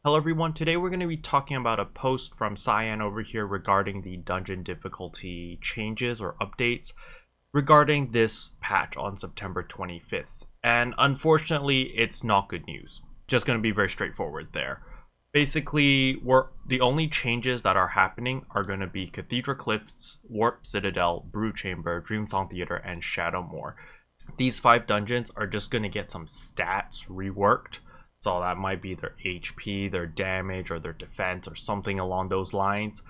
Hello everyone, today we're going to be talking about a post from Cyan over here regarding the dungeon difficulty changes or updates regarding this patch on September 25th. And unfortunately, it's not good news. Just going to be very straightforward there. Basically, the only changes that are happening are going to be Cathedral Cliffs, Warp Citadel, Brood Chamber, Dreamsong Theater, and Shadowmoor. These 5 dungeons are just going to get some stats reworked. So that might be their HP, their damage, or their defense, or something along those lines.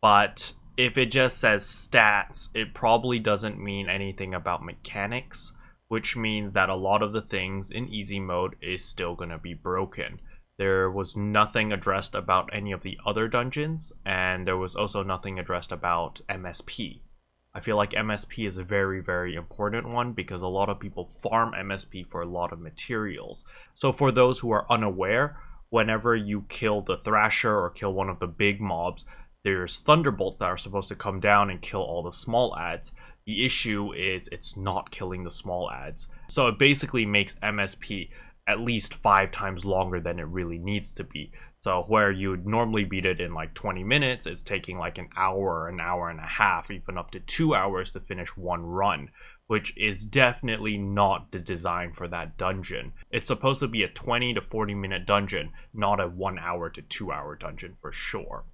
But if it just says stats, it probably doesn't mean anything about mechanics, which means that a lot of the things in easy mode is still going to be broken. There was nothing addressed about any of the other dungeons, and there was also nothing addressed about MSP. I feel like MSP is a very, very important one because a lot of people farm MSP for a lot of materials. So for those who are unaware, whenever you kill the Thrasher or kill one of the big mobs, there's thunderbolts that are supposed to come down and kill all the small adds. The issue is it's not killing the small adds. So it basically makes MSP at least 5 times longer than it really needs to be. So where you would normally beat it in like 20 minutes, it's taking like an hour and a half, even up to 2 hours to finish one run, which is definitely not the design for that dungeon. It's supposed to be a 20 to 40 minute dungeon, not a 1 hour to 2 hour dungeon for sure.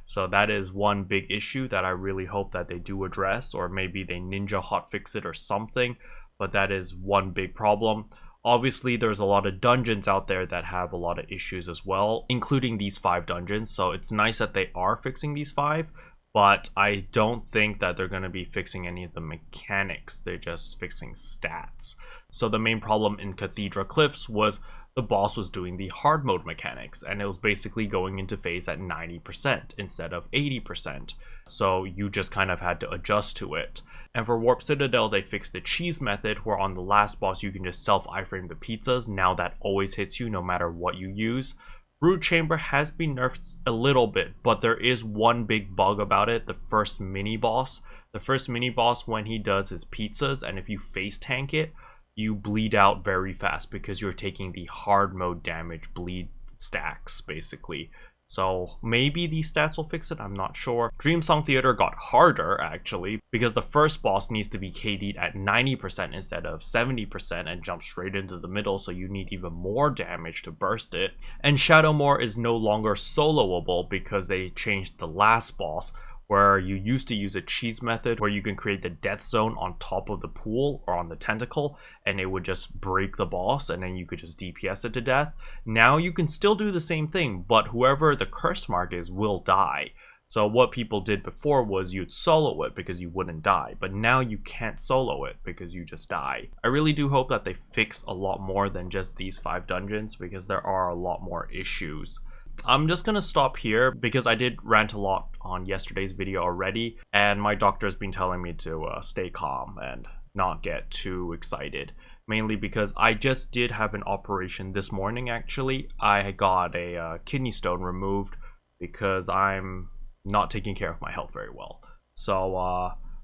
So that is one big issue that I really hope that they do address, or maybe they ninja hotfix it or something, but that is one big problem. Obviously, there's a lot of dungeons out there that have a lot of issues as well, including these 5 dungeons. So it's nice that they are fixing these 5, but I don't think that they're going to be fixing any of the mechanics. They're just fixing stats. So the main problem in Cathedral Cliffs was the boss was doing the hard mode mechanics, and it was basically going into phase at 90% instead of 80%. So you just kind of had to adjust to it. And for Warp Citadel, they fixed the cheese method, where on the last boss you can just self-iframe the pizzas. Now that always hits you no matter what you use. Brood Chamber has been nerfed a little bit, but there is one big bug about it, the first mini-boss. The first mini-boss, when he does his pizzas, and if you face tank it, you bleed out very fast because you're taking the hard mode damage bleed stacks, basically. So maybe these stats will fix it, I'm not sure. Dreamsong Theater got harder, actually, because the first boss needs to be KD'd at 90% instead of 70% and jump straight into the middle, so you need even more damage to burst it. And Shadowmoor is no longer soloable because they changed the last boss, where you used to use a cheese method where you can create the death zone on top of the pool or on the tentacle, and it would just break the boss and then you could just DPS it to death. Now you can still do the same thing, but whoever the curse mark is will die. So what people did before was you'd solo it because you wouldn't die, but now you can't solo it because you just die. I really do hope that they fix a lot more than just these 5 dungeons because there are a lot more issues. I'm just gonna stop here because I did rant a lot on yesterday's video already, and my doctor's been telling me to stay calm and not get too excited, mainly because I just did have an operation this morning. Actually, I got a kidney stone removed because I'm not taking care of my health very well. So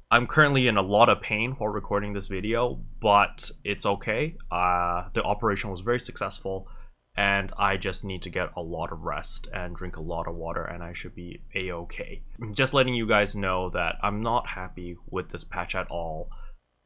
I'm currently in a lot of pain while recording this video, but it's okay. The operation was very successful, and I just need to get a lot of rest and drink a lot of water, and I should be a-okay. Just letting you guys know that I'm not happy with this patch at all.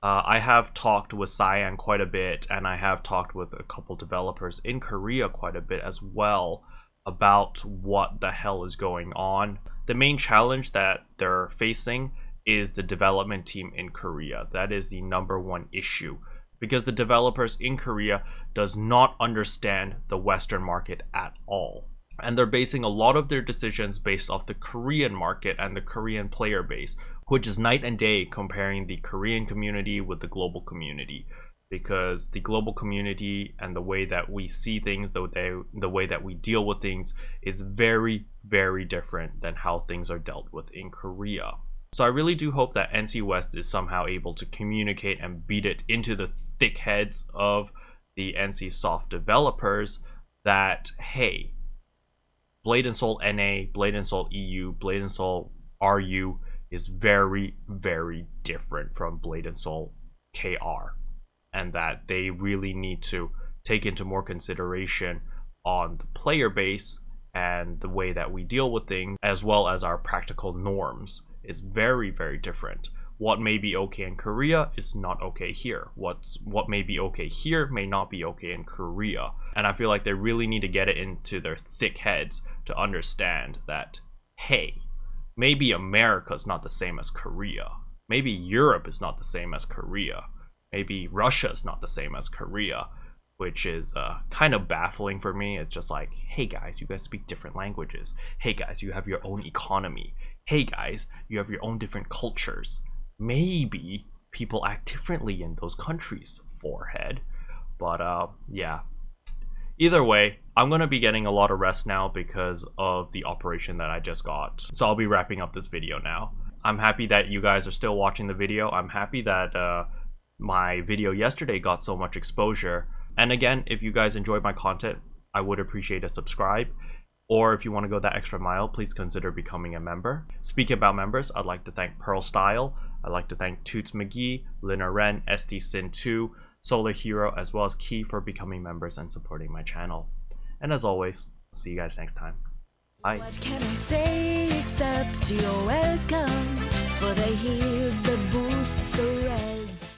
I have talked with Cyan quite a bit, and I have talked with a couple developers in Korea quite a bit as well about what the hell is going on. The main challenge that they're facing is the development team in Korea. That is the #1 issue, because the developers in Korea does not understand the Western market at all. And they're basing a lot of their decisions based off the Korean market and the Korean player base, which is night and day comparing the Korean community with the global community. Because the global community and the way that we see things, the way that we deal with things is very, very different than how things are dealt with in Korea. So I really do hope that NC West is somehow able to communicate and beat it into the thick heads of the NC Soft developers that, hey, Blade and Soul NA, Blade and Soul EU, Blade and Soul RU is very, very different from Blade and Soul KR. and that they really need to take into more consideration on the player base and the way that we deal with things, as well as our practical norms, is very, very different. What may be okay in Korea is not okay here. What may be okay here may not be okay in Korea. And I feel like they really need to get it into their thick heads to understand that, hey, maybe America's not the same as Korea. Maybe Europe is not the same as Korea. Maybe Russia is not the same as Korea, which is kind of baffling for me. It's just like, hey guys, you guys speak different languages. Hey guys, you have your own economy. Hey guys, you have your own different cultures. Maybe people act differently in those countries, forehead. But yeah. Either way, I'm going to be getting a lot of rest now because of the operation that I just got. So I'll be wrapping up this video now. I'm happy that you guys are still watching the video. I'm happy that my video yesterday got so much exposure. And again, if you guys enjoyed my content, I would appreciate a subscribe. Or if you want to go that extra mile, please consider becoming a member. Speaking about members, I'd like to thank Pearl Style. I'd like to thank Toots McGee, Lina Ren, ST Sin 2, Solar Hero, as well as Key for becoming members and supporting my channel. And as always, see you guys next time. Bye. What can I say except you're welcome for the heals, the boosts, the res.